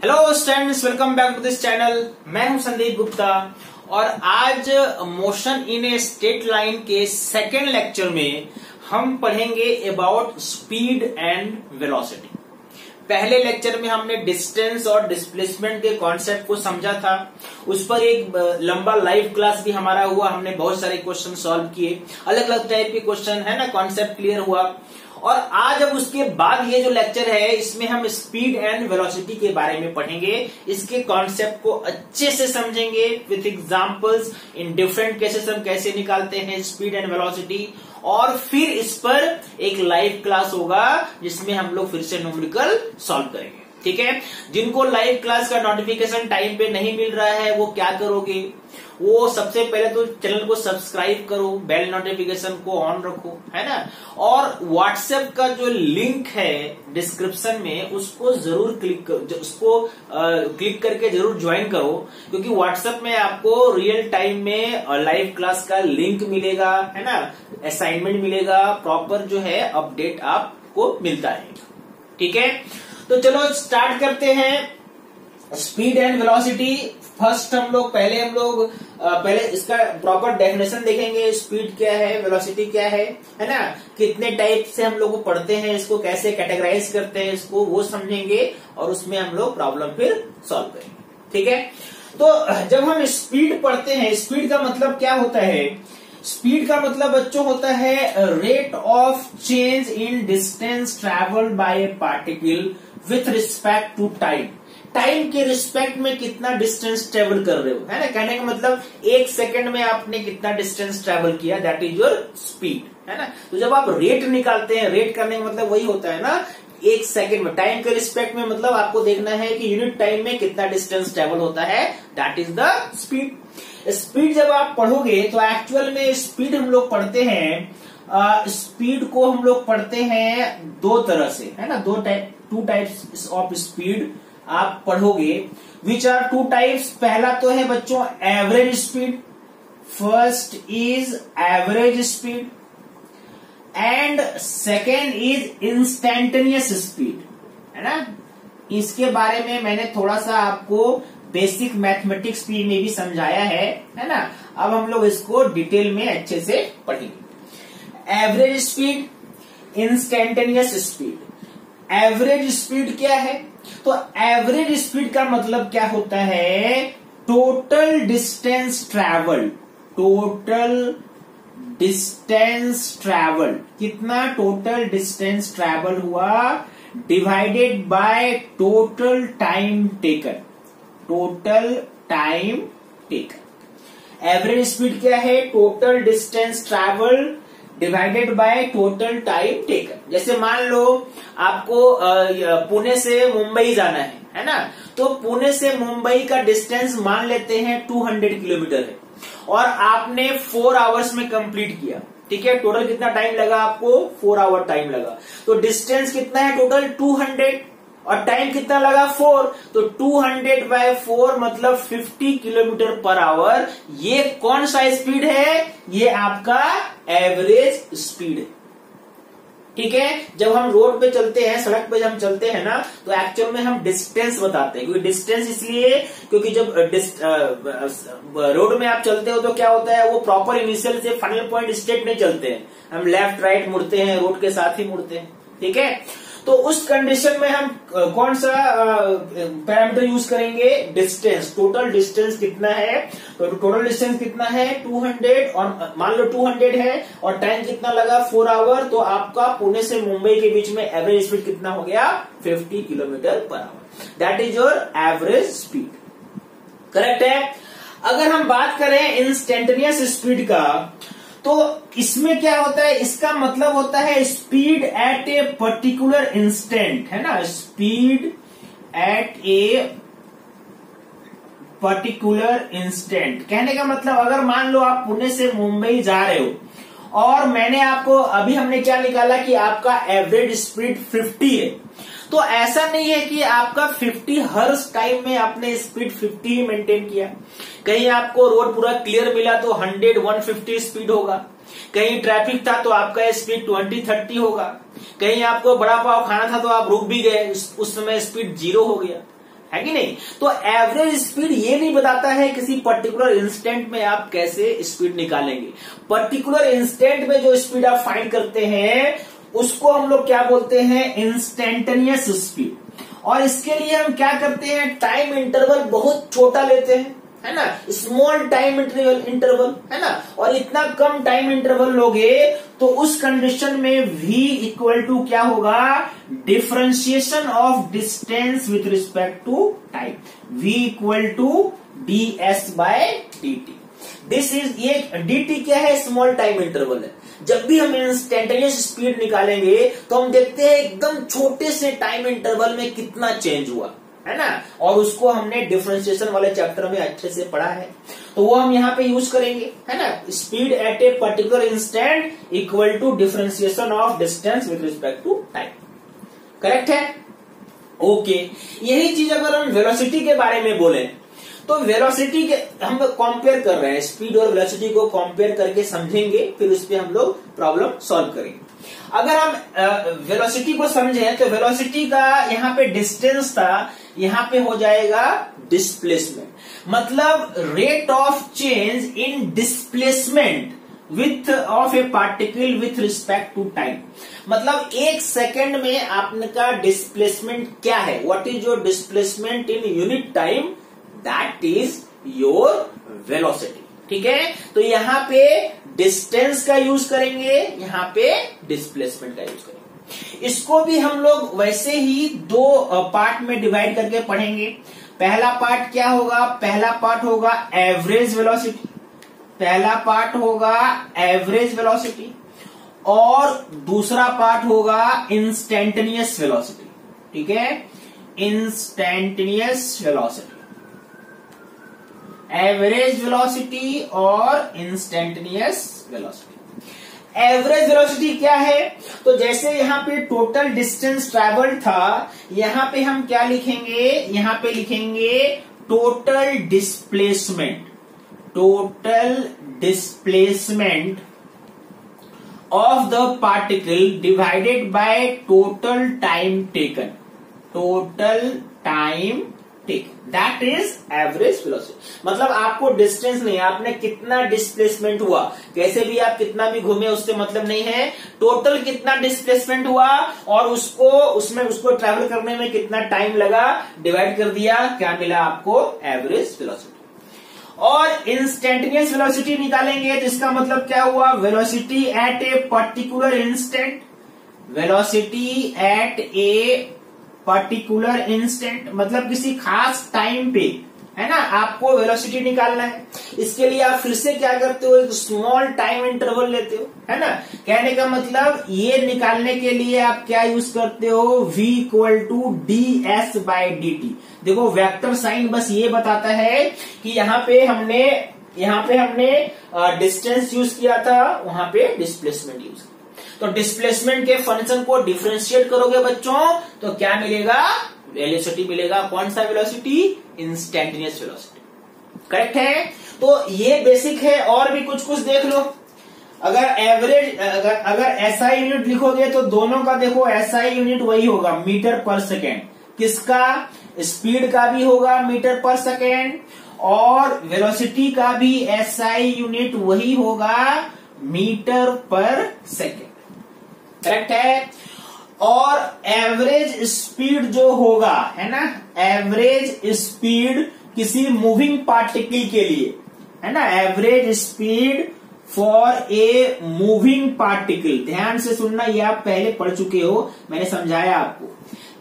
Hello students, welcome back to this channel. मैं हूं संदीप गुप्ता और आज motion in a straight line के सेकेंड लेक्चर में हम पढ़ेंगे अबाउट स्पीड एंड वेलोसिटी। पहले लेक्चर में हमने डिस्टेंस और डिस्प्लेसमेंट के कॉन्सेप्ट को समझा था। उस पर एक लंबा लाइव क्लास भी हमारा हुआ। हमने बहुत सारे क्वेश्चन सॉल्व किए, अलग अलग टाइप के क्वेश्चन है ना, कॉन्सेप्ट क्लियर हुआ। और आज अब उसके बाद ये जो लेक्चर है इसमें हम स्पीड एंड वेलोसिटी के बारे में पढ़ेंगे। इसके कॉन्सेप्ट को अच्छे से समझेंगे with examples. In different cases हम कैसे निकालते हैं स्पीड एंड वेलोसिटी, और फिर इस पर एक लाइव क्लास होगा जिसमें हम लोग फिर से न्यूमेरिकल सॉल्व करेंगे। ठीक है, जिनको लाइव क्लास का नोटिफिकेशन टाइम पे नहीं मिल रहा है वो क्या करोगे, वो सबसे पहले तो चैनल को सब्सक्राइब करो, बेल नोटिफिकेशन को ऑन रखो, है ना। और व्हाट्सएप का जो लिंक है डिस्क्रिप्शन में उसको जरूर क्लिक करके जरूर ज्वाइन करो, क्योंकि व्हाट्सएप में आपको रियल टाइम में लाइव क्लास का लिंक मिलेगा, है ना, असाइनमेंट मिलेगा, प्रॉपर जो है अपडेट आपको मिलता है। ठीक है, तो चलो स्टार्ट करते हैं स्पीड एंड वेलोसिटी। फर्स्ट हम लोग पहले इसका प्रॉपर डेफिनेशन देखेंगे। स्पीड क्या है, वेलोसिटी क्या है ना, कितने टाइप से हम लोग पढ़ते हैं इसको, कैसे कैटेगराइज करते हैं इसको, वो समझेंगे और उसमें हम लोग प्रॉब्लम फिर सॉल्व करेंगे। ठीक है, तो जब हम स्पीड पढ़ते हैं, स्पीड का मतलब क्या होता है? स्पीड का मतलब बच्चों होता है rate of change in distance travelled by a particle with respect to time. Time के रिस्पेक्ट में कितना डिस्टेंस ट्रेवल कर रहे हो, है ना। कहने का मतलब एक सेकंड में आपने कितना डिस्टेंस ट्रेवल किया, दैट इज योर स्पीड, है ना। तो जब आप रेट निकालते हैं, रेट करने का मतलब वही होता है ना, एक सेकंड में, टाइम के रिस्पेक्ट में मतलब आपको देखना है कि यूनिट टाइम में कितना डिस्टेंस ट्रेवल होता है, that is the speed. Speed जब आप पढ़ोगे तो एक्चुअल में स्पीड हम लोग पढ़ते हैं, स्पीड को हम लोग पढ़ते हैं दो तरह से, है ना। टू टाइप्स ऑफ स्पीड आप पढ़ोगे। Which are two types? पहला तो है बच्चों average speed. First is average speed and second is instantaneous speed, है ना। इसके बारे में मैंने थोड़ा सा आपको बेसिक मैथमेटिक्स में भी समझाया है ना। अब हम लोग इसको डिटेल में अच्छे से पढ़ेंगे। Average speed, instantaneous speed. Average speed क्या है? तो एवरेज स्पीड का मतलब क्या होता है? Total distance travel. Total distance travel, कितना टोटल डिस्टेंस ट्रैवल हुआ divided by total time taken. Total time taken. Average speed क्या है? Total distance travel divided by total time taken. जैसे मान लो आपको पुणे से मुंबई जाना है ना। तो पुणे से मुंबई का डिस्टेंस मान लेते हैं 200 किलोमीटर है और आपने 4 आवर्स में कंप्लीट किया। ठीक है, टोटल कितना टाइम लगा आपको? 4 आवर टाइम लगा। तो डिस्टेंस कितना है टोटल? 200 और टाइम कितना लगा? 4। तो 200/4 मतलब 50 किलोमीटर पर आवर। ये कौन सा स्पीड है? ये आपका एवरेज स्पीड है। ठीक है, जब हम रोड पे चलते हैं, सड़क पे जब हम चलते हैं ना, तो एक्चुअल में हम डिस्टेंस बताते हैं। क्योंकि डिस्टेंस इसलिए क्योंकि जब रोड में आप चलते हो तो क्या होता है, वो प्रॉपर इनिशियल से फाइनल पॉइंट स्ट्रेट नहीं चलते हैं, हम लेफ्ट राइट मुड़ते हैं, रोड के साथ ही मुड़ते हैं। ठीक है, तो उस कंडीशन में हम कौन सा पैरामीटर यूज करेंगे? डिस्टेंस। टोटल डिस्टेंस कितना है? तो टोटल डिस्टेंस कितना है? 200, और मान लो 200 है और टाइम कितना लगा? 4 आवर। तो आपका पुणे से मुंबई के बीच में एवरेज स्पीड कितना हो गया? 50 kilometre per our. That is your average speed. Correct है। अगर हम बात करें इंस्टेंटेनियस स्पीड का, तो इसमें क्या होता है? इसका मतलब होता है speed at a particular instant, है ना। Speed at a particular instant. कहने का मतलब अगर मान लो आप पुणे से मुंबई जा रहे हो और मैंने आपको अभी हमने क्या निकाला कि आपका एवरेज स्पीड 50 है, तो ऐसा नहीं है कि आपका 50 हर टाइम में आपने स्पीड 50 ही मेंटेन किया। कहीं आपको रोड पूरा क्लियर मिला तो 100-150 स्पीड होगा, कहीं ट्रैफिक था तो आपका स्पीड 20-30 होगा, कहीं आपको बड़ा पाव खाना था तो आप रुक भी गए, उस समय स्पीड 0 हो गया, है कि नहीं। तो एवरेज स्पीड ये नहीं बताता है किसी पर्टिकुलर इंस्टेंट में आप कैसे स्पीड निकालेंगे। पर्टिकुलर इंस्टेंट में जो स्पीड आप फाइंड करते हैं उसको हम लोग क्या बोलते हैं, इंस्टेंटेनियस स्पीड। और इसके लिए हम क्या करते हैं, टाइम इंटरवल बहुत छोटा लेते हैं, है ना, स्मॉल टाइम इंटरवल, है ना। और इतना कम टाइम इंटरवल लोगे तो उस कंडीशन में v इक्वल टू क्या होगा, differentiation of distance with respect to time, v equal to ds by dt। This is, ये dt क्या है, स्मॉल टाइम इंटरवल है। जब भी हम इंस्टेंटेनियस स्पीड निकालेंगे तो हम देखते हैं एकदम छोटे से टाइम इंटरवल में कितना चेंज हुआ, है ना। और उसको हमने डिफरेंशिएशन वाले चैप्टर में अच्छे से पढ़ा है, तो वो हम यहाँ पे यूज करेंगे, है ना। Speed at a particular instant equal to differentiation of distance with respect to time. Correct है, ओके। यही चीज अगर हम वेलोसिटी के बारे में बोले तो वेलोसिटी के हम कंपेयर कर रहे हैं, स्पीड और वेलोसिटी को कंपेयर करके समझेंगे, फिर उस पर हम लोग प्रॉब्लम सॉल्व करेंगे। अगर हम वेलोसिटी को समझें तो वेलोसिटी का यहाँ पे डिस्टेंस था, यहाँ पे हो जाएगा डिस्प्लेसमेंट, मतलब rate of change in displacement with of a particle with respect to time. मतलब एक सेकेंड में आपका डिस्प्लेसमेंट क्या है, what is your displacement in unit time, that is your velocity. ठीक है, तो यहाँ पे डिस्टेंस का यूज करेंगे, यहाँ पे डिस्प्लेसमेंट का यूज करेंगे। इसको भी हम लोग वैसे ही दो पार्ट में डिवाइड करके पढ़ेंगे। पहला पार्ट क्या होगा, पहला पार्ट होगा एवरेज वेलोसिटी, पहला पार्ट होगा एवरेज वेलोसिटी, और दूसरा पार्ट होगा इंस्टेंटेनियस वेलोसिटी। ठीक है, इंस्टेंटेनियस वेलोसिटी, एवरेज वेलोसिटी और इंस्टेंटेनियस वेलोसिटी। एवरेज वेलोसिटी क्या है, तो जैसे यहाँ पे टोटल डिस्टेंस ट्रैवल था, यहाँ पे हम क्या लिखेंगे, यहाँ पे लिखेंगे total displacement, total displacement of the particle divided by total time taken, total time taken, that is average velocity. मतलब आपको डिस्टेंस नहीं, आपने कितना डिस्प्लेसमेंट हुआ, कैसे भी आप कितना भी घूमे उससे मतलब नहीं है, टोटल कितना डिस्प्लेसमेंट हुआ और उसको ट्रैवल करने में कितना टाइम लगा, डिवाइड कर दिया, क्या मिला आपको, एवरेज वेलोसिटी। और इंस्टेंटेनियस वेलोसिटी निकालेंगे तो इसका मतलब क्या हुआ, velocity at a particular instant, velocity at a particular instant, मतलब किसी खास टाइम पे, है ना, आपको वेलोसिटी निकालना है। इसके लिए आप फिर से क्या करते हो, एक स्मॉल टाइम इंटरवल लेते हो, है ना। कहने का मतलब ये निकालने के लिए आप क्या यूज करते हो, v equal to ds by dt। देखो वेक्टर साइन बस ये बताता है कि यहाँ पे हमने डिस्टेंस यूज किया था, वहां पे डिस्प्लेसमेंट यूज किया। तो डिस्प्लेसमेंट के फंक्शन को डिफरेंशिएट करोगे बच्चों तो क्या मिलेगा, वेलोसिटी मिलेगा। कौन सा वेलोसिटी, इंस्टेंटेनियस वेलोसिटी। करेक्ट है, तो ये बेसिक है। और भी कुछ देख लो, अगर SI यूनिट लिखोगे तो दोनों का देखो SI यूनिट वही होगा, मीटर पर सेकेंड। किसका, स्पीड का भी होगा मीटर पर सेकेंड, और वेलोसिटी का भी SI यूनिट वही होगा, मीटर पर सेकेंड। करेक्ट है। और एवरेज स्पीड जो होगा, है ना, एवरेज स्पीड किसी मूविंग पार्टिकल के लिए, है ना, average speed for a moving particle, ध्यान से सुनना, ये आप पहले पढ़ चुके हो, मैंने समझाया आपको,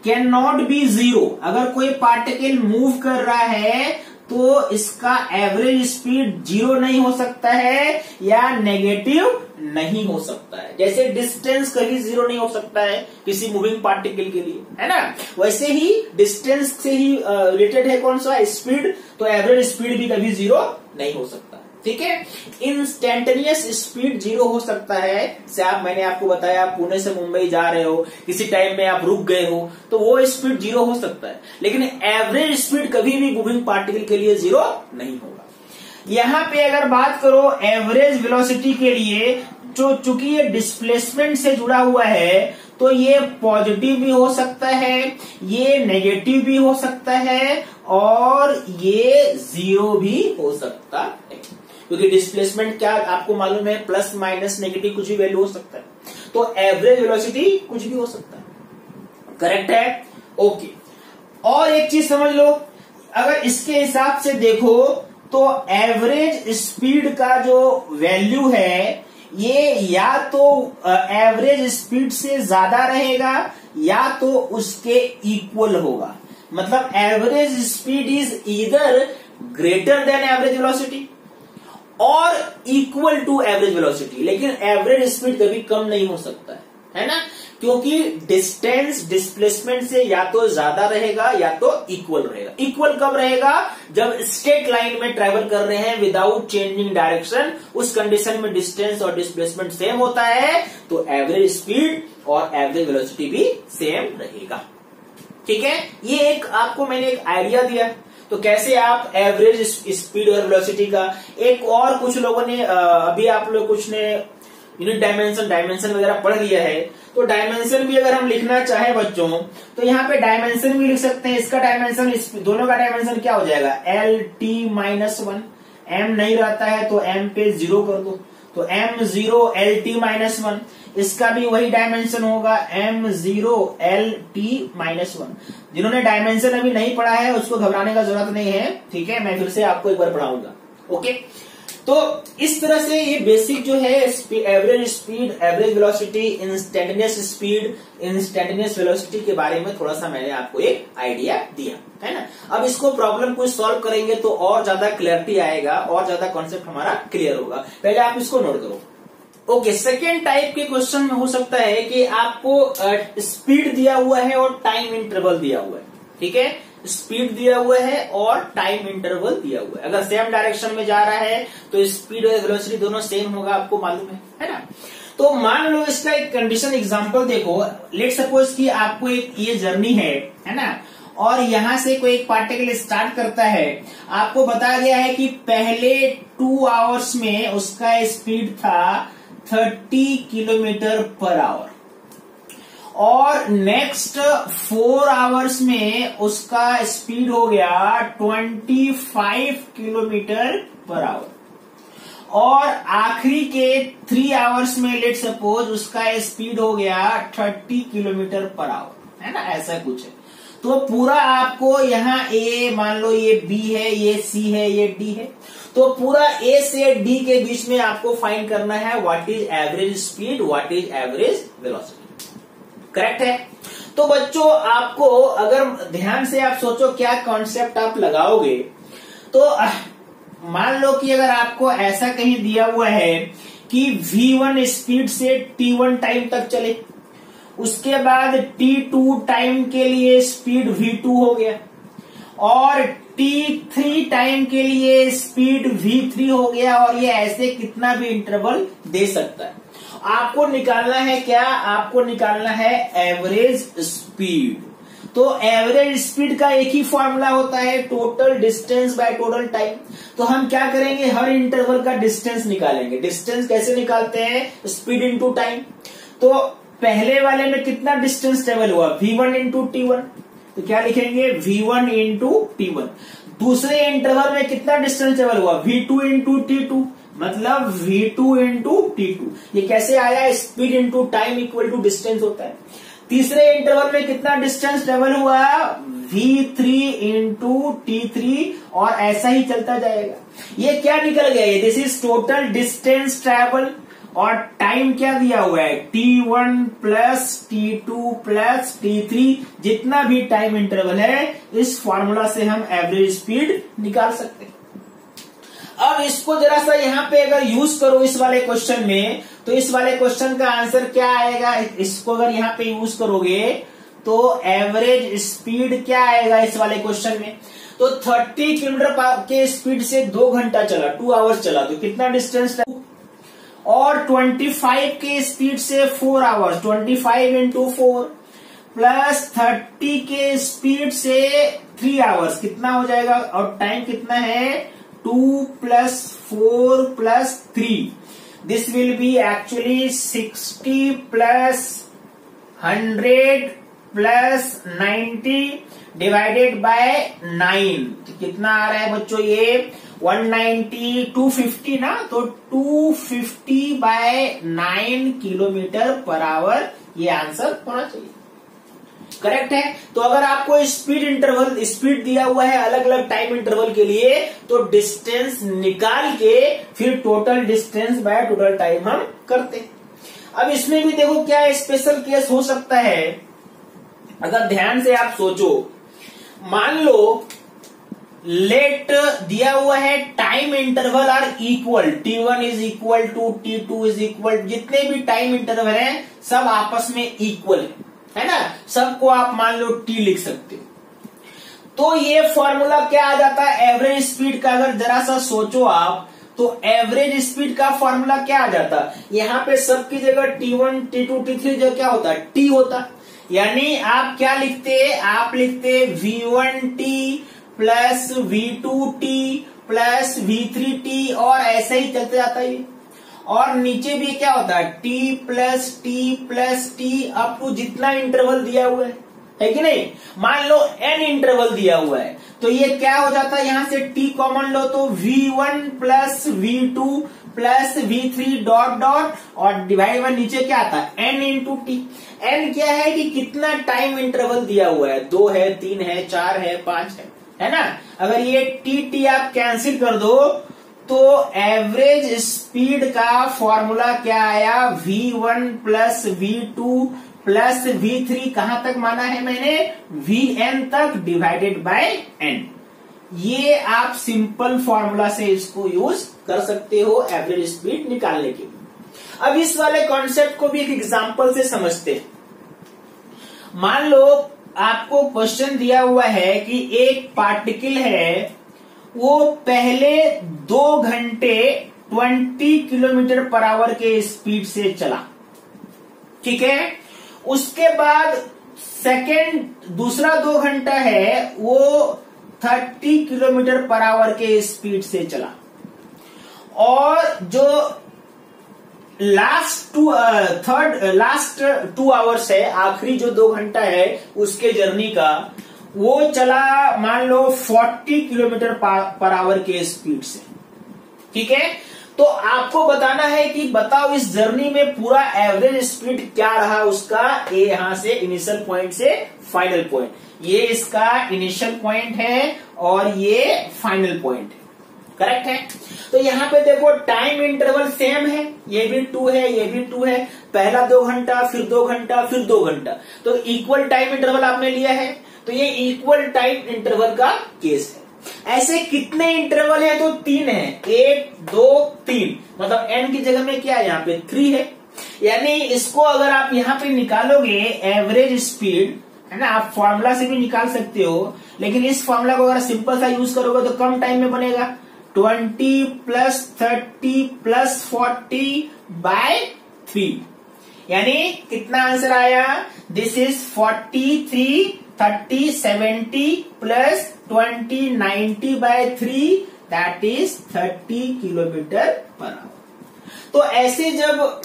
कैन नॉट बी जीरो। अगर कोई पार्टिकल मूव कर रहा है तो इसका एवरेज स्पीड जीरो नहीं हो सकता है या नेगेटिव नहीं हो सकता है। जैसे डिस्टेंस कभी जीरो नहीं हो सकता है किसी मूविंग पार्टिकल के लिए, है ना, वैसे ही डिस्टेंस से ही रिलेटेड है कौन सा, स्पीड। तो एवरेज स्पीड भी कभी जीरो नहीं हो सकता। ठीक है, इंस्टेंटेनियस स्पीड जीरो हो सकता है। मैंने आपको बताया, आप पुणे से मुंबई जा रहे हो, किसी टाइम में आप रुक गए हो तो वो स्पीड जीरो हो सकता है, लेकिन एवरेज स्पीड कभी भी मूविंग पार्टिकल के लिए जीरो नहीं होगा। यहाँ पे अगर बात करो एवरेज वेलोसिटी के लिए, जो चूंकि ये डिस्प्लेसमेंट से जुड़ा हुआ है तो ये पॉजिटिव भी हो सकता है, ये नेगेटिव भी हो सकता है और ये 0 भी हो सकता है, क्योंकि डिस्प्लेसमेंट क्या आपको मालूम है, प्लस माइनस नेगेटिव कुछ भी वैल्यू हो सकता है। तो एवरेज वेलोसिटी कुछ भी हो सकता है। करेक्ट है? ओके। और एक चीज समझ लो, अगर इसके हिसाब से देखो तो एवरेज स्पीड का जो वैल्यू है ये या तो एवरेज स्पीड से ज्यादा रहेगा या तो उसके इक्वल होगा। मतलब average speed is either greater than average velocity और इक्वल टू एवरेज वेलोसिटी, लेकिन एवरेज स्पीड कभी कम नहीं हो सकता है ना, क्योंकि डिस्टेंस डिस्प्लेसमेंट से या तो ज्यादा रहेगा या तो इक्वल रहेगा। इक्वल कब रहेगा? जब स्ट्रेट लाइन में ट्रेवल कर रहे हैं विदाउट चेंजिंग डायरेक्शन, उस कंडीशन में डिस्टेंस और डिस्प्लेसमेंट सेम होता है तो एवरेज स्पीड और एवरेज वेलोसिटी भी सेम रहेगा। ठीक है, ये एक आपको मैंने एक आइडिया दिया तो कैसे आप एवरेज स्पीड और वेलोसिटी का। एक और कुछ लोगों ने अभी आप लोग कुछ ने यूनिट डायमेंशन वगैरह पढ़ लिया है, तो डायमेंशन भी अगर हम लिखना चाहे बच्चों तो यहाँ पे डायमेंशन भी लिख सकते हैं। इसका डायमेंशन, दोनों का डायमेंशन क्या हो जाएगा? LT-1। M नहीं रहता है तो M पे 0 कर दो, तो M0 LT-1। इसका भी वही डायमेंशन होगा, M0 LT-1। जिन्होंने डायमेंशन अभी नहीं पढ़ा है उसको घबराने का जरूरत नहीं है, ठीक है, मैं फिर से आपको एक बार पढ़ाऊंगा। ओके, तो इस तरह से ये बेसिक जो है average speed, average velocity, instantaneous speed, instantaneous velocity के बारे में थोड़ा सा मैंने आपको एक आइडिया दिया है ना। अब इसको प्रॉब्लम को सॉल्व करेंगे तो और ज्यादा क्लियरिटी आएगा और ज्यादा कॉन्सेप्ट हमारा क्लियर होगा। पहले आप इसको नोट करो। ओके, सेकेंड टाइप के क्वेश्चन में हो सकता है कि आपको स्पीड दिया हुआ है और टाइम इंटरवल दिया हुआ है। ठीक है, स्पीड दिया हुआ है और टाइम इंटरवल दिया हुआ है। अगर सेम डायरेक्शन में जा रहा है तो स्पीड और वेलोसिटी दोनों सेम होगा, आपको मालूम है ना। तो मान लो इसका एक कंडीशन एग्जांपल देखो। लेट सपोज कि आपको एक ये जर्नी है ना, और यहां से कोई एक पार्टिकल स्टार्ट करता है। आपको बताया गया है कि पहले 2 आवर्स में उसका स्पीड था 30 किलोमीटर पर आवर और नेक्स्ट 4 आवर्स में उसका स्पीड हो गया 25 किलोमीटर पर आवर और आखिरी के 3 आवर्स में लेट सपोज उसका स्पीड हो गया 30 किलोमीटर पर आवर, है ना, ऐसा कुछ है। तो पूरा आपको यहाँ ए मान लो, ये बी है, ये सी है, ये डी है, तो पूरा ए से डी के बीच में आपको फाइंड करना है what is average speed, what is average velocity. Correct है? तो बच्चों आपको अगर ध्यान से आप सोचो क्या कॉन्सेप्ट आप लगाओगे, तो मान लो कि अगर आपको ऐसा कहीं दिया हुआ है कि V1 स्पीड से T1 टाइम तक चले, उसके बाद T2 टाइम के लिए स्पीड V2 हो गया और T3 टाइम के लिए स्पीड V3 हो गया और ये ऐसे कितना भी इंटरवल दे सकता है। आपको निकालना है क्या? आपको निकालना है एवरेज स्पीड। तो एवरेज स्पीड का एक ही फॉर्मूला होता है, total distance by total time. तो हम क्या करेंगे, हर इंटरवल का डिस्टेंस निकालेंगे। डिस्टेंस कैसे निकालते हैं? Speed into time. तो पहले वाले में कितना डिस्टेंस ट्रेवल हुआ? V1 इंटू T1, तो क्या लिखेंगे? V1 into T1। दूसरे इंटरवल में कितना डिस्टेंस ट्रेवल हुआ? V2 इंटू T2, मतलब V2 इंटू T2। ये कैसे आया? Speed into time equal to distance होता है। तीसरे इंटरवल में कितना डिस्टेंस ट्रेवल हुआ? V3 इंटू T3 और ऐसा ही चलता जाएगा। ये क्या निकल गया? ये this is total distance travel और टाइम क्या दिया हुआ है? T1 plus T2 plus T3, जितना भी टाइम इंटरवल है इस फॉर्मूला से हम एवरेज स्पीड निकाल सकते हैं। अब इसको जरा सा यहाँ पे अगर यूज करो इस वाले क्वेश्चन में, तो इस वाले क्वेश्चन का आंसर क्या आएगा? इसको अगर यहाँ पे यूज करोगे तो एवरेज स्पीड क्या आएगा इस वाले क्वेश्चन में? तो 30 किलोमीटर के स्पीड से 2 घंटा चला, 2 आवर्स चला, तो कितना डिस्टेंस? और 25 के स्पीड से 4 आवर्स, 25 इंटू 4 प्लस 30 के स्पीड से 3 आवर्स, कितना हो जाएगा? और टाइम कितना है? 2 plus 4 plus 3, this will be actually 60 plus 100 plus 90 divided by 9, तो कितना आ रहा है बच्चों ये 190, 250 ना, तो 250 बाय 9 किलोमीटर पर आवर ये आंसर होना चाहिए। करेक्ट है। तो अगर आपको स्पीड दिया हुआ है अलग अलग टाइम इंटरवल के लिए, तो डिस्टेंस निकाल के फिर total distance by total time हम करते हैं। अब इसमें भी देखो क्या स्पेशल केस हो सकता है, अगर ध्यान से आप सोचो, मान लो लेट दिया हुआ है time interval are equal, T1 is equal to T2 is equal, जितने भी टाइम इंटरवल हैं सब आपस में इक्वल है ना, सबको आप मान लो T लिख सकते हो। तो ये फॉर्मूला क्या आ जाता है एवरेज स्पीड का, अगर जरा सा सोचो आप, तो एवरेज स्पीड का फॉर्मूला क्या आ जाता, यहाँ पे सबकी जगह T1 T2 T3 जो क्या होता है T होता, यानी आप क्या लिखते, आप लिखते V1T plus V2T plus V3T और ऐसे ही चलते जाता है। और नीचे भी क्या होता है T plus T up to जितना इंटरवल दिया हुआ है कि नहीं। मान लो n इंटरवल दिया हुआ है, तो ये क्या हो जाता है, यहां से T कॉमन लो तो V1 plus V2 plus V3 dot dot और डिवाइड बाय नीचे क्या आता है n इंटू टी। n क्या है कि कितना टाइम इंटरवल दिया हुआ है, 2 है, 3 है, 4 है, 5 है ना। अगर ये टी आप कैंसिल कर दो तो एवरेज स्पीड का फॉर्मूला क्या आया, V1 plus V2 plus V3 कहां तक माना है मैंने, Vn तक डिवाइडेड बाय n। ये आप सिंपल फॉर्मूला से इसको यूज कर सकते हो एवरेज स्पीड निकालने के लिए। अब इस वाले कॉन्सेप्ट को भी एक एग्जांपल से समझते हैं। मान लो आपको क्वेश्चन दिया हुआ है कि एक पार्टिकल है, वो पहले 2 घंटे 20 किलोमीटर पर आवर के स्पीड से चला, ठीक है। उसके बाद दूसरा 2 घंटा है, वो 30 किलोमीटर पर आवर के स्पीड से चला, और जो लास्ट 2 आवर्स है, आखिरी जो 2 घंटा है उसके जर्नी का, वो चला मान लो 40 किलोमीटर पर आवर के स्पीड से, ठीक है। तो आपको बताना है कि बताओ इस जर्नी में पूरा एवरेज स्पीड क्या रहा उसका, ये यहां से इनिशियल पॉइंट से फाइनल पॉइंट, ये इसका इनिशियल पॉइंट है और ये फाइनल पॉइंट है, करेक्ट है। तो यहाँ पे देखो टाइम इंटरवल सेम है, ये भी 2 है, ये भी 2 है, पहला 2 घंटा फिर 2 घंटा फिर 2 घंटा, तो इक्वल टाइम इंटरवल आपने लिया है, तो ये इक्वल टाइम इंटरवल का केस है। ऐसे कितने इंटरवल है, तो 3 है, 1 2 3, मतलब n की जगह में क्या है यहाँ पे 3 है, यानी इसको अगर आप यहाँ पे निकालोगे एवरेज स्पीड है ना, आप फॉर्मूला से भी निकाल सकते हो, लेकिन इस फॉर्मूला को अगर सिंपल सा यूज करोगे तो कम टाइम में बनेगा, 20 प्लस 30 प्लस 40 बाय 3, यानी कितना आंसर आया, this is 43 30 70 plus 20 90 by 3, that is 30 kilometre per hour. तो ऐसे जब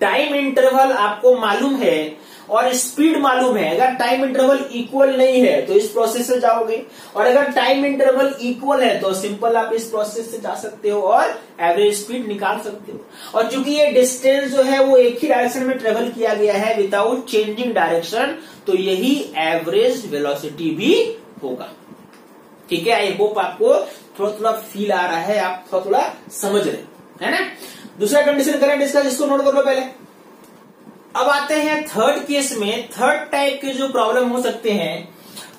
टाइम इंटरवल आपको मालूम है और स्पीड मालूम है, अगर टाइम इंटरवल इक्वल नहीं है तो इस प्रोसेस से जाओगे, और अगर टाइम इंटरवल इक्वल है तो सिंपल आप इस प्रोसेस से जा सकते हो और एवरेज स्पीड निकाल सकते हो। और चूंकि ये डिस्टेंस जो है वो एक ही डायरेक्शन में ट्रेवल किया गया है विदाउट चेंजिंग डायरेक्शन, तो यही एवरेज वेलोसिटी भी होगा, ठीक है। आई होप आपको थोड़ा थोड़ा फील आ रहा है, आप थोड़ा थोड़ा समझ रहे है ना। दूसरा कंडीशन करें डिस्कस, इसको नोट कर लो पहले। अब आते हैं थर्ड केस में। थर्ड टाइप के जो प्रॉब्लम हो सकते हैं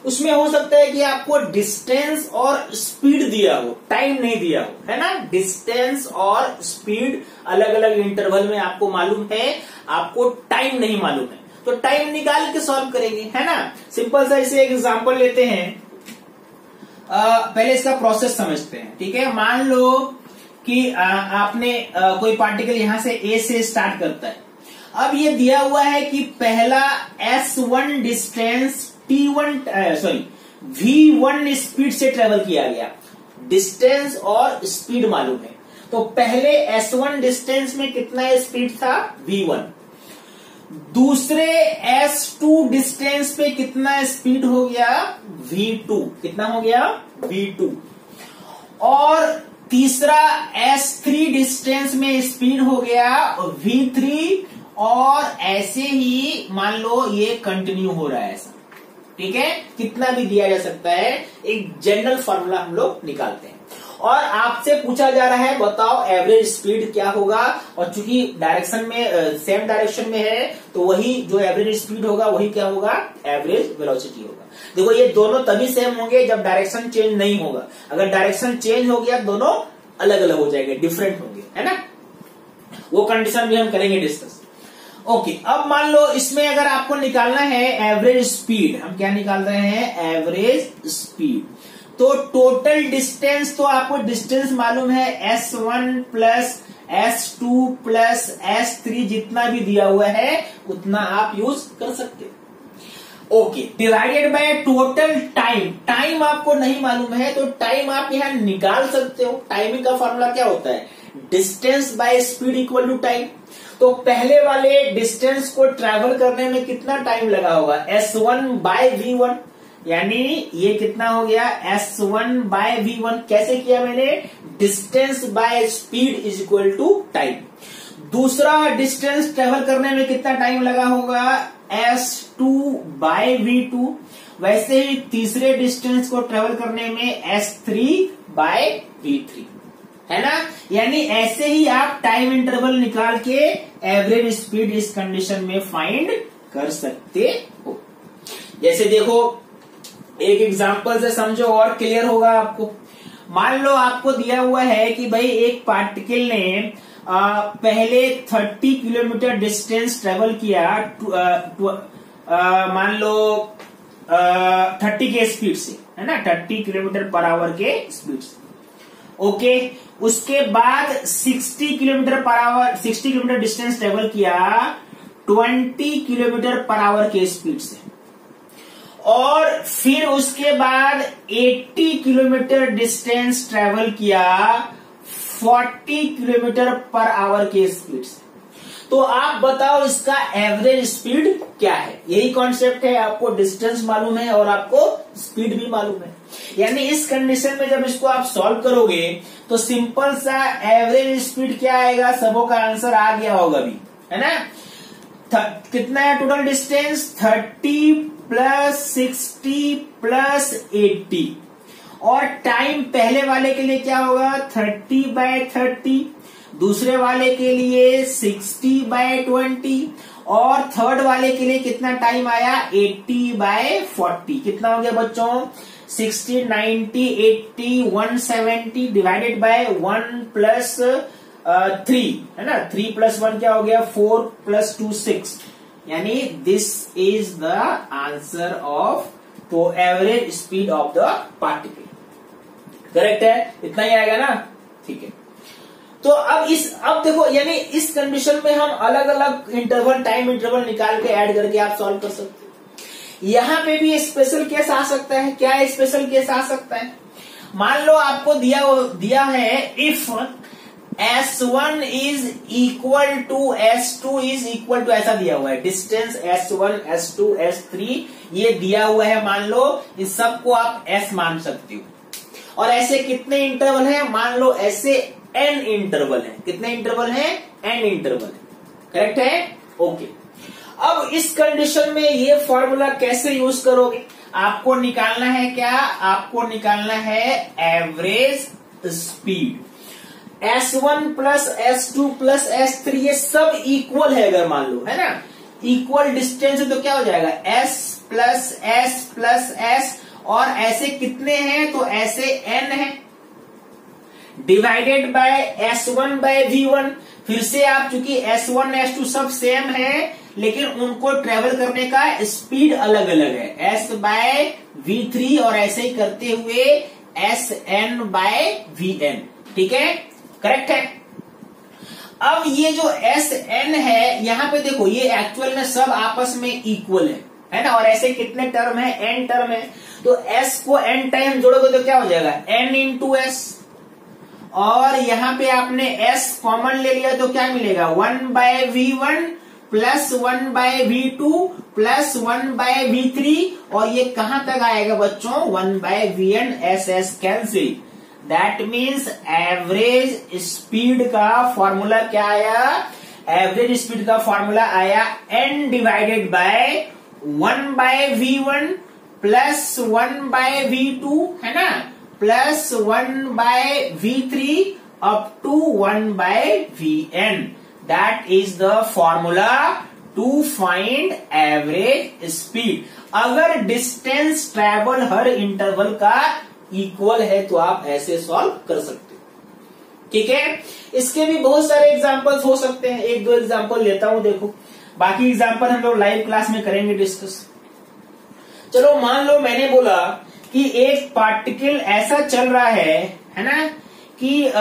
उसमें हो सकता है कि आपको डिस्टेंस और स्पीड दिया हो, टाइम नहीं दिया हो, है ना। डिस्टेंस और स्पीड अलग अलग इंटरवल में आपको मालूम है, आपको टाइम नहीं मालूम है, तो टाइम निकाल के सॉल्व करेंगे, है ना। सिंपल सा इसे एक एग्जांपल लेते हैं, पहले इसका प्रोसेस समझते हैं, ठीक है। मान लो कि आपने कोई पार्टिकल यहां से ए से स्टार्ट करता है। अब ये दिया हुआ है कि पहला S1 डिस्टेंस V1 स्पीड से ट्रेवल किया गया, डिस्टेंस और स्पीड मालूम है, तो पहले S1 डिस्टेंस में कितना स्पीड था V1। दूसरे S2 डिस्टेंस पे कितना स्पीड हो गया, V2, कितना हो गया, V2। और तीसरा S3 डिस्टेंस में स्पीड हो गया V3, और ऐसे ही मान लो ये कंटिन्यू हो रहा है ऐसा, ठीक है। कितना भी दिया जा सकता है, एक जनरल फार्मूला हम लोग निकालते हैं। और आपसे पूछा जा रहा है बताओ एवरेज स्पीड क्या होगा, और चूंकि डायरेक्शन में सेम डायरेक्शन में है तो वही जो एवरेज स्पीड होगा वही क्या होगा, एवरेज वेलोसिटी होगा। देखो ये दोनों तभी सेम होंगे जब डायरेक्शन चेंज नहीं होगा, अगर डायरेक्शन चेंज हो गया दोनों अलग अलग हो जाएंगे, डिफरेंट होंगे, है ना। वो कंडीशन भी हम करेंगे डिस्कस। ओके, अब मान लो इसमें अगर आपको निकालना है एवरेज स्पीड, हम क्या निकाल रहे हैं, एवरेज स्पीड। तो टोटल डिस्टेंस, तो आपको डिस्टेंस मालूम है S1 plus S2 plus S3, जितना भी दिया हुआ है उतना आप यूज कर सकते हो। Okay, divided by total time, time आपको नहीं मालूम है तो टाइम आप यहां निकाल सकते हो। टाइमिंग का फॉर्मूला क्या होता है, distance by speed equal to time. तो पहले वाले डिस्टेंस को ट्रेवल करने में कितना टाइम लगा होगा, S1 बाय V1, यानी ये कितना हो गया, S1 बाय V1। कैसे किया मैंने, distance by speed is equal to time. दूसरा डिस्टेंस ट्रेवल करने में कितना टाइम लगा होगा, S2 बाय V2। वैसे ही तीसरे डिस्टेंस को ट्रेवल करने में S3 बाय V3, है ना। यानी ऐसे ही आप टाइम इंटरवल निकाल के एवरेज स्पीड इस कंडीशन में फाइंड कर सकते हो। जैसे देखो एक एग्जांपल से समझो और क्लियर होगा आपको। मान लो आपको दिया हुआ है कि भाई एक पार्टिकल ने पहले 30 किलोमीटर डिस्टेंस ट्रेवल किया, मान लो 30 के स्पीड से, है ना, 30 किलोमीटर पर आवर के स्पीड से। ओके, उसके बाद 60 kilometre per our, 60 kilometre distance travel किया 20 किलोमीटर पर आवर के स्पीड से, और फिर उसके बाद 80 किलोमीटर डिस्टेंस ट्रेवल किया 40 किलोमीटर पर आवर के स्पीड से। तो आप बताओ इसका एवरेज स्पीड क्या है। यही कॉन्सेप्ट है, आपको डिस्टेंस मालूम है और आपको स्पीड भी मालूम है। यानी इस कंडीशन में जब इसको आप सॉल्व करोगे तो सिंपल सा एवरेज स्पीड क्या आएगा, सबों का आंसर आ गया होगा अभी, है ना। कितना है टोटल डिस्टेंस, 30 प्लस 60 प्लस 80, और टाइम पहले वाले के लिए क्या होगा, 30 बाय 30, दूसरे वाले के लिए 60 बाय 20, और थर्ड वाले के लिए कितना टाइम आया, 80 बाय 40। कितना हो गया बच्चों, 60, 90, 80, 170 डिवाइडेड बाय 1 प्लस 3, है ना। 3 प्लस 1 क्या हो गया, 4 प्लस 2 6, यानी this is the answer of तो average speed of the particle. Correct है, इतना ही आएगा ना, ठीक है। तो अब देखो, यानी इस कंडीशन में हम अलग अलग इंटरवल, टाइम इंटरवल निकाल के ऐड करके आप सॉल्व कर सकते हो। यहां पे भी स्पेशल केस आ सकता है। क्या स्पेशल केस आ सकता है, मान लो आपको दिया है if S1 is equal to S2 is equal to, ऐसा दिया हुआ है, डिस्टेंस S1 S2 S3 ये दिया हुआ है। मान लो इस सबको आप S मान सकते हो, और ऐसे कितने इंटरवल है, मान लो ऐसे n इंटरवल है। कितने इंटरवल है, n इंटरवल है। करेक्ट है, ओके। अब इस कंडीशन में ये फॉर्मूला कैसे यूज करोगे, आपको निकालना है क्या, आपको निकालना है average speed. S1 plus S2 plus S3 ये सब इक्वल है अगर मान लो, है ना, इक्वल डिस्टेंस है तो क्या हो जाएगा, S plus S plus S, और ऐसे कितने हैं, तो ऐसे n है, divided by S1 bye V1। फिर से आप चूंकि S1 S2 सब सेम है लेकिन उनको ट्रेवल करने का स्पीड अलग अलग है, S बाय V3, और ऐसे ही करते हुए SN बाय VN। ठीक है, करेक्ट है। अब ये जो SN है यहाँ पे देखो, ये एक्चुअल में सब आपस में इक्वल है ना, और ऐसे कितने टर्म है, n टर्म है, तो S को n टाइम जोड़ोगे तो क्या हो जाएगा, n इंटू S, और यहाँ पे आपने S कॉमन ले लिया तो क्या मिलेगा, 1 बाय V1 +1/v2 +1/v3 और ये कहां तक आएगा बच्चों 1/vn SS cancel. That means average speed का फॉर्मूला क्या आया, एवरेज स्पीड का फॉर्मूला आया n divided by 1/v1 +1/v2 है ना +1/v3 up to 1/vn। That is the formula to find average speed। अगर डिस्टेंस ट्रेवल हर इंटरवल का equal है तो आप ऐसे सॉल्व कर सकते हो। ठीक है, इसके भी बहुत सारे एग्जांपल्स हो सकते हैं, एक दो एग्जांपल लेता हूं, देखो बाकी एग्जांपल हम लोग लाइव क्लास में करेंगे डिस्कस। चलो मान लो मैंने बोला कि एक पार्टिकल ऐसा चल रहा है ना कि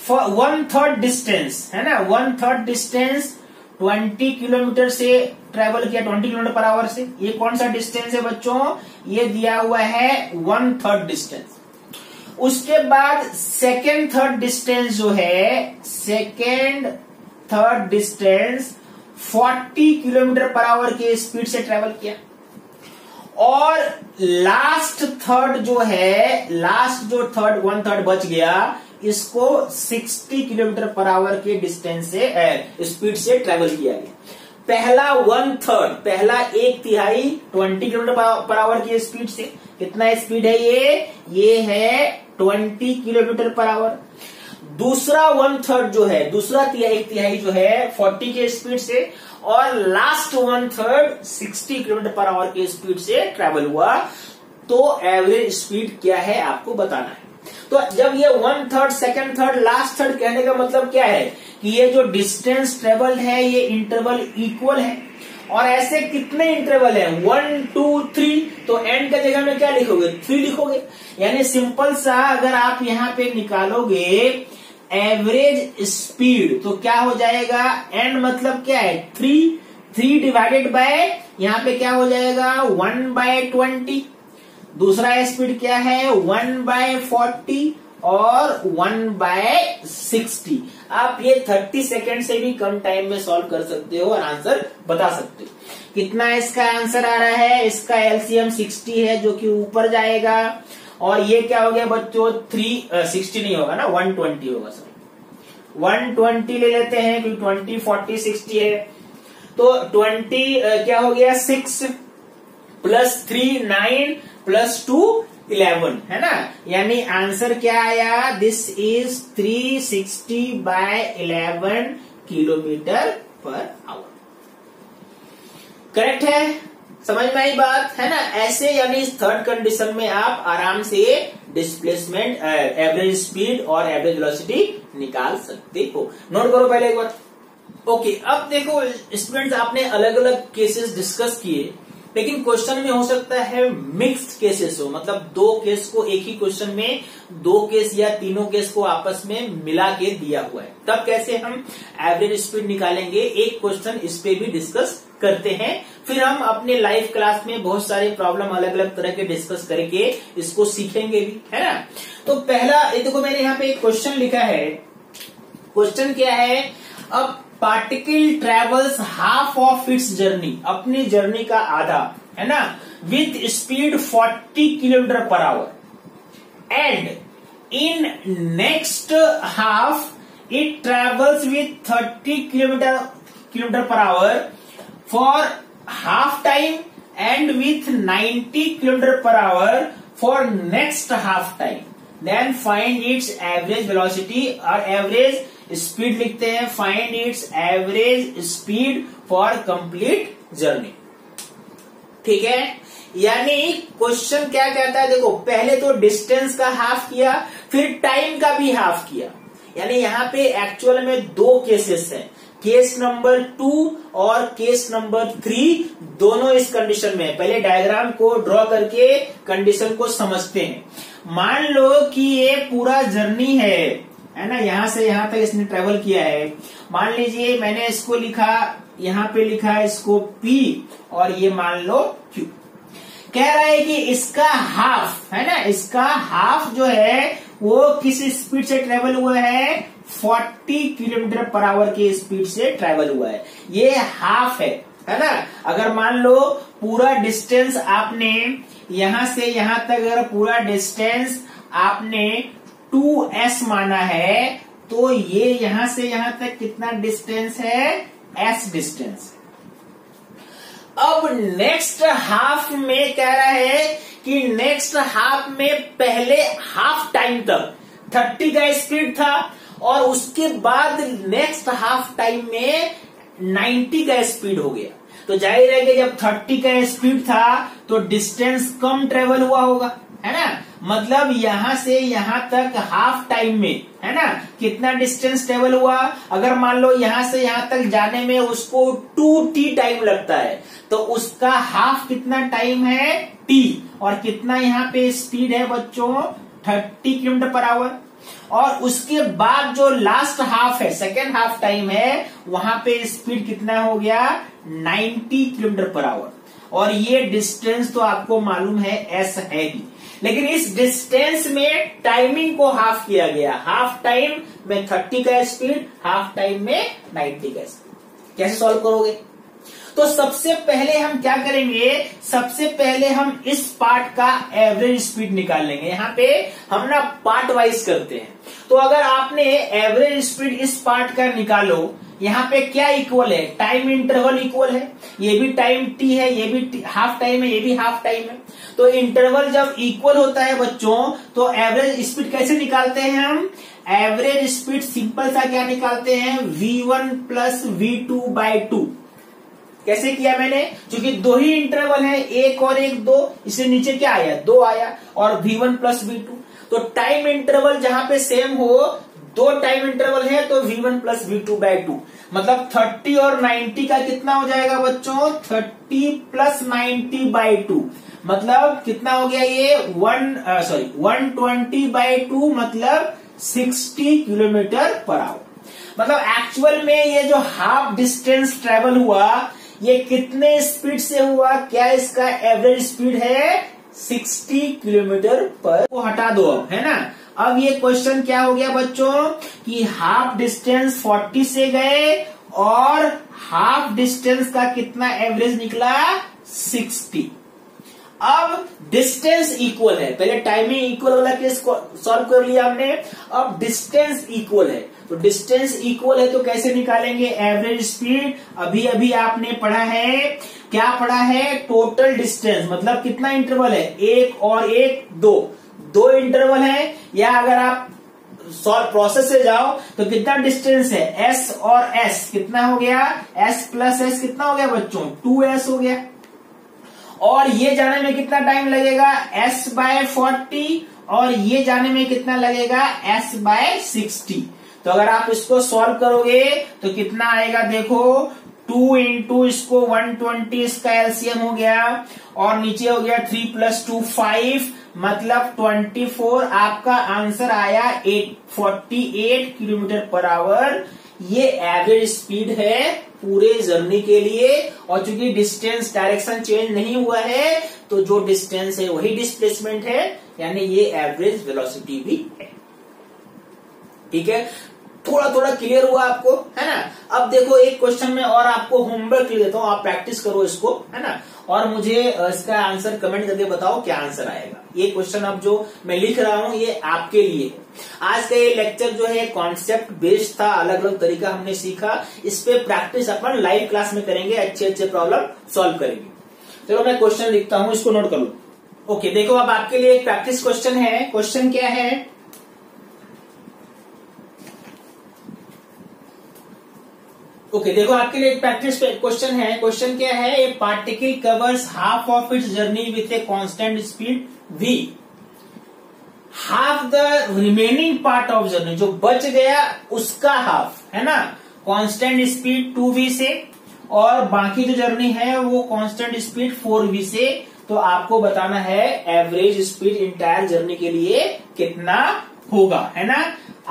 1/3 डिस्टेंस है ना 1/3 डिस्टेंस 20 किलोमीटर से ट्रेवल किया 20 किलोमीटर पर आवर से। ये कौन सा डिस्टेंस है बच्चों, ये दिया हुआ है 1/3 डिस्टेंस। उसके बाद सेकेंड थर्ड डिस्टेंस जो है second third distance 40 kilometre per our के स्पीड से ट्रेवल किया। और लास्ट थर्ड जो है, लास्ट जो थर्ड 1/3 बच गया, इसको 60 किलोमीटर पर आवर के डिस्टेंस से स्पीड से ट्रेवल किया गया। पहला 1/3 पहला 1/3 20 किलोमीटर पर आवर की स्पीड से, कितना स्पीड है ये है 20 किलोमीटर पर आवर। दूसरा 1/3 जो है, दूसरा 1/3 जो है 40 के स्पीड से, और लास्ट 1/3 60 किलोमीटर पर आवर के स्पीड से ट्रेवल हुआ। तो एवरेज स्पीड क्या है आपको बताना है। तो जब ये 1/3 सेकेंड थर्ड लास्ट थर्ड कहने का मतलब क्या है कि ये जो डिस्टेंस ट्रेवल है ये इंटरवल इक्वल है। और ऐसे कितने इंटरवल है 1 2 3, तो एंड का जगह में क्या लिखोगे 3 लिखोगे। यानी सिंपल सा अगर आप यहाँ पे निकालोगे एवरेज स्पीड तो क्या हो जाएगा, एंड मतलब क्या है 3 डिवाइडेड बाय यहाँ पे क्या हो जाएगा 1/20। दूसरा स्पीड क्या है 1/40 और 1/60। आप ये 30 सेकेंड से भी कम टाइम में सॉल्व कर सकते हो और आंसर बता सकते हो। कितना इसका आंसर आ रहा है, इसका एलसीएम 60 है जो कि ऊपर जाएगा। और ये क्या हो गया बच्चों 60 नहीं होगा ना 120 होगा, सॉरी 120 ले लेते हैं क्योंकि 20 40 60 है। तो 20 क्या हो गया 6 +3 9 +2 11 है ना। यानी आंसर क्या आया, this is 360/11 kilometre per our. Correct है, समझ में आई बात है ना। ऐसे यानी इस थर्ड कंडीशन में आप आराम से डिस्प्लेसमेंट एवरेज स्पीड और एवरेज वेलोसिटी निकाल सकते हो। नोट करो पहले एक बार। ओके, अब देखो स्टूडेंट्स आपने अलग अलग केसेस डिस्कस किए, लेकिन क्वेश्चन में हो सकता है मिक्स्ड केसेस हो, मतलब दो केस को एक ही क्वेश्चन में दो केस या तीनों केस को आपस में मिला के दिया हुआ है। तब कैसे हम एवरेज स्पीड निकालेंगे, एक क्वेश्चन इस पे भी डिस्कस करते हैं। फिर हम अपने लाइव क्लास में बहुत सारे प्रॉब्लम अलग अलग तरह के डिस्कस करके इसको सीखेंगे भी, है ना। तो पहला देखो मैंने यहाँ पे एक क्वेश्चन लिखा है। क्वेश्चन क्या है, अब particle travels half of its journey, अपनी जर्नी का आधा है ना, with speed 40 kilometre per hour, and in next half it travels with 30 kilometre per hour for half time and with 90 kilometre per hour for next half time. Then find its average velocity, और average speed लिखते हैं, find its average speed for complete journey. ठीक है, यानी question क्या कहता है, देखो पहले तो डिस्टेंस का हाफ किया, फिर टाइम का भी हाफ किया। यानी यहाँ पे एक्चुअल में दो केसेस हैं, केस नंबर 2 और केस नंबर 3, दोनों इस कंडीशन में। पहले डायग्राम को ड्रॉ करके कंडीशन को समझते हैं। मान लो कि ये पूरा जर्नी है ना, यहां से यहां तक इसने ट्रेवल किया है। मान लीजिए मैंने इसको लिखा, यहाँ पे लिखा है इसको P और ये मान लो Q। कह रहा है कि इसका हाफ है ना, इसका हाफ जो है वो किस स्पीड से ट्रेवल हुआ है? 40 किलोमीटर पर आवर की स्पीड से ट्रेवल हुआ है। ये हाफ है ना। अगर मान लो पूरा डिस्टेंस आपने यहां से यहां तक, अगर पूरा डिस्टेंस आपने 2s माना है, तो ये यहां से यहां तक कितना डिस्टेंस है? s distance. अब नेक्स्ट हाफ में कह रहा है कि नेक्स्ट हाफ में पहले हाफ टाइम तक 30 का स्पीड था और उसके बाद नेक्स्ट हाफ टाइम में 90 का स्पीड हो गया। तो जाहिर है कि जब 30 का स्पीड था तो डिस्टेंस कम ट्रेवल हुआ होगा, है ना। मतलब यहां से यहां तक हाफ टाइम में, है ना, कितना डिस्टेंस ट्रेवल हुआ? अगर मान लो यहां से यहां तक जाने में उसको 2t टाइम लगता है, तो उसका हाफ कितना टाइम है? t। और कितना यहाँ पे स्पीड है बच्चों? 30 किलोमीटर पर आवर। और उसके बाद जो लास्ट हाफ है, सेकेंड हाफ टाइम है, वहां पे स्पीड कितना हो गया? 90 किलोमीटर पर आवर। और ये डिस्टेंस तो आपको मालूम है s है ही, लेकिन इस डिस्टेंस में टाइमिंग को हाफ किया गया। हाफ टाइम में 30 का स्पीड, हाफ टाइम में 90 का स्पीड। कैसे सॉल्व करोगे? तो सबसे पहले हम क्या करेंगे? सबसे पहले हम इस पार्ट का एवरेज स्पीड निकाल लेंगे। यहाँ पे हम ना पार्ट वाइज करते हैं। तो अगर आपने एवरेज स्पीड इस पार्ट का निकालो, यहाँ पे क्या इक्वल है? टाइम इंटरवल इक्वल है। ये भी टाइम t है, ये भी हाफ टाइम है, ये भी हाफ टाइम है। तो इंटरवल जब इक्वल होता है बच्चों, तो एवरेज स्पीड कैसे निकालते हैं हम? एवरेज स्पीड सिंपल सा क्या निकालते हैं? v1 plus v2/2। कैसे किया मैंने? क्योंकि दो ही इंटरवल है, एक और एक, दो, इसलिए नीचे क्या आया? 2 आया। और v1 प्लस v2, तो टाइम इंटरवल जहां पे सेम हो, दो टाइम इंटरवल है, तो v1 प्लस v2/2। मतलब 30 और 90 का कितना हो जाएगा बच्चों? 30 प्लस 90/2। मतलब कितना हो गया ये? 120/2, मतलब 60 किलोमीटर पर आवर। मतलब एक्चुअल में ये जो हाफ डिस्टेंस ट्रेवल हुआ, ये कितने स्पीड से हुआ? क्या इसका एवरेज स्पीड है? 60 किलोमीटर पर। वो हटा दो अब, है ना। अब ये क्वेश्चन क्या हो गया बच्चों कि हाफ डिस्टेंस 40 से गए और हाफ डिस्टेंस का कितना एवरेज निकला? 60। अब डिस्टेंस इक्वल है। पहले टाइमिंग इक्वल वाला केस सॉल्व कर लिया हमने। अब डिस्टेंस इक्वल है, तो डिस्टेंस इक्वल है तो कैसे निकालेंगे एवरेज स्पीड? अभी अभी आपने पढ़ा है, क्या पढ़ा है? Total distance. मतलब कितना इंटरवल है? एक और एक, दो इंटरवल है। या अगर आप सॉल्व प्रोसेस से जाओ तो कितना डिस्टेंस है? s और s कितना हो गया? s प्लस s कितना हो गया बच्चों? 2s हो गया। और ये जाने में कितना टाइम लगेगा? s/40। और ये जाने में कितना लगेगा? s/60। तो अगर आप इसको सॉल्व करोगे तो कितना आएगा? देखो, 2 इंटू इसको 120, इसका एलसीएम हो गया, और नीचे हो गया 3 + 2 5, मतलब 24। आपका आंसर आया 48 किलोमीटर पर आवर। ये एवरेज स्पीड है पूरे जर्नी के लिए। और चूंकि डिस्टेंस, डायरेक्शन चेंज नहीं हुआ है, तो जो डिस्टेंस है वही डिस्प्लेसमेंट है, यानी ये एवरेज वेलोसिटी भी है। ठीक है, थोड़ा थोड़ा क्लियर हुआ आपको, है ना। अब देखो एक क्वेश्चन में और आपको होमवर्क ले देता हूं, आप प्रैक्टिस करो इसको, है ना, और मुझे इसका आंसर कमेंट करके बताओ क्या आंसर आएगा। ये क्वेश्चन अब जो मैं लिख रहा हूं ये आपके लिए है। आज का ये लेक्चर जो है कॉन्सेप्ट बेस्ड था, अलग अलग तरीका हमने सीखा। इस पे प्रैक्टिस अपन लाइव क्लास में करेंगे, अच्छे अच्छे प्रॉब्लम सॉल्व करेंगे। चलो मैं क्वेश्चन लिखता हूं, इसको नोट कर लो। ओके, देखो अब आपके लिए एक प्रैक्टिस क्वेश्चन है। क्वेश्चन क्या है? ओके, देखो आपके लिए एक प्रैक्टिस क्वेश्चन है। क्वेश्चन क्या है? ए particle covers half of its journey with a constant speed v, half the remaining part of journey, जो बच गया उसका हाफ, है ना, कांस्टेंट स्पीड 2v से, और बाकी जो जर्नी है वो कांस्टेंट स्पीड 4v से। तो आपको बताना है एवरेज स्पीड इंटायर जर्नी के लिए कितना होगा, है ना।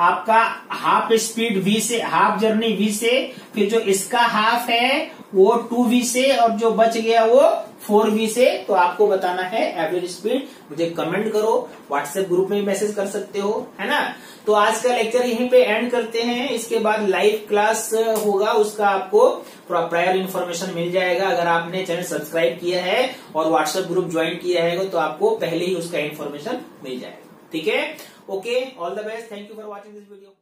आपका हाफ स्पीड v से, हाफ जर्नी v से, फिर जो इसका हाफ है वो 2v से, और जो बच गया वो 4v से। तो आपको बताना है एवरेज स्पीड। मुझे कमेंट करो, व्हाट्सएप ग्रुप में मैसेज कर सकते हो, है ना। तो आज का लेक्चर यहीं पे एंड करते हैं। इसके बाद लाइव क्लास होगा, उसका आपको प्रायर इन्फॉर्मेशन मिल जाएगा। अगर आपने चैनल सब्सक्राइब किया है और व्हाट्सएप ग्रुप ज्वाइन किया है तो आपको पहले ही उसका इन्फॉर्मेशन मिल जाएगा। ठीक है, okay, all the best, thank you for watching this video.